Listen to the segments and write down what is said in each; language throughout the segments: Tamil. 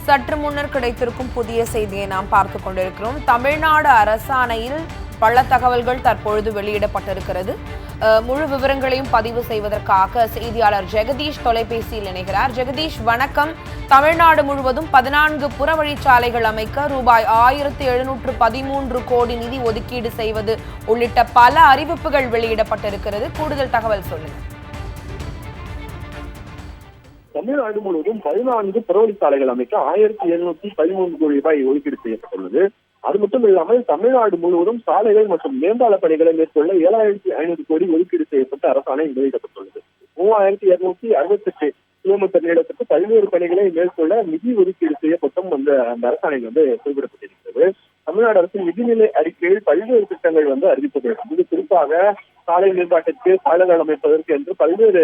சற்று முன்னர் கிடைத்திருக்கும் புதிய செய்தியை நாம் பார்த்து கொண்டிருக்கிறோம். தமிழ்நாடு அரசாணையில் பல தகவல்கள் தற்பொழுது வெளியிடப்பட்டிருக்கிறது. முழு விவரங்களையும் பதிவு செய்வதற்காக செய்தியாளர் ஜெகதீஷ் தொலைபேசியில் இணைகிறார். ஜெகதீஷ், வணக்கம். தமிழ்நாடு முழுவதும் 14 புறவழிச்சாலைகள் அமைக்க ரூபாய் 1713 கோடி நிதி ஒதுக்கீடு செய்வது உள்ளிட்ட பல அறிவிப்புகள் வெளியிடப்பட்டிருக்கிறது. கூடுதல் தகவல் சொல்லுங்க. தமிழ்நாடு முழுவதும் 14 புறவழிச்சாலைகள் அமைக்க 1713 கோடி ரூபாய் ஒதுக்கீடு செய்யப்பட்டுள்ளது. அது மட்டும் இல்லாமல் தமிழ்நாடு முழுவதும் சாலைகள் மற்றும் மேம்பால பணிகளை மேற்கொள்ள 7500 கோடி ஒதுக்கீடு செய்யப்பட்ட அரசாணை வெளியிடப்பட்டுள்ளது. 3268 கிலோமீட்டர் நீளத்துக்கு பல்வேறு பணிகளை மேற்கொள்ள நிதி ஒதுக்கீடு செய்யப்பட்டும் அந்த அரசாணை குறிப்பிடப்பட்டிருக்கிறது. தமிழ்நாடு அரசின் நிதிநிலை அறிக்கையில் பல்வேறு திட்டங்கள் அறிவிக்கப்படும். இது குறிப்பாக சாலை மேம்பாட்டிற்கு சாலைகள் அமைப்பதற்கு என்று பல்வேறு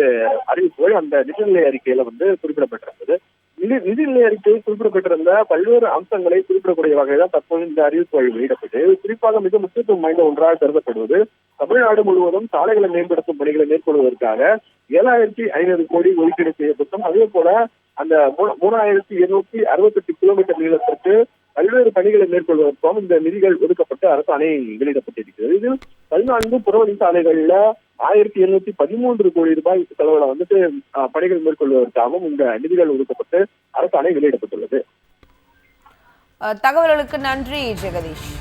அறிவிப்புகள் அந்த நிதிநிலை அறிக்கையில குறிப்பிடப்பட்டிருந்தது. நிதிநிலை அறிக்கையில் குறிப்பிடப்பட்டிருந்த பல்வேறு அம்சங்களை குறிப்பிடக்கூடிய வகையில் தான் தற்போது இந்த அறிவிப்புகள் வெளியிடப்பட்டு குறிப்பாக மிக முக்கியத்துவம் வாய்ந்த ஒன்றாக கருதப்படுவது தமிழ்நாடு முழுவதும் சாலைகளை மேம்படுத்தும் பணிகளை மேற்கொள்வதற்காக 7500 கோடி ஒதுக்கீடு செய்யப்பட்டும் அதே போல அந்த 3268 கிலோமீட்டர் நீளத்திற்கு பல்வேறு பணிகளை மேற்கொள்வதற்கும் இந்த நிதிகள் ஒதுக்கப்பட்டு அரசாணை வெளியிடப்பட்டிருக்கிறது. இதில் 14 புறவழி சாலைகள்ல 1713 கோடி ரூபாய் செலவுல பணிகள் மேற்கொள்வதற்காகவும் இந்த நிதிகள் ஒதுக்கப்பட்டு அரசாணை வெளியிடப்பட்டுள்ளது. தகவல்களுக்கு நன்றி ஜெகதீஷ்.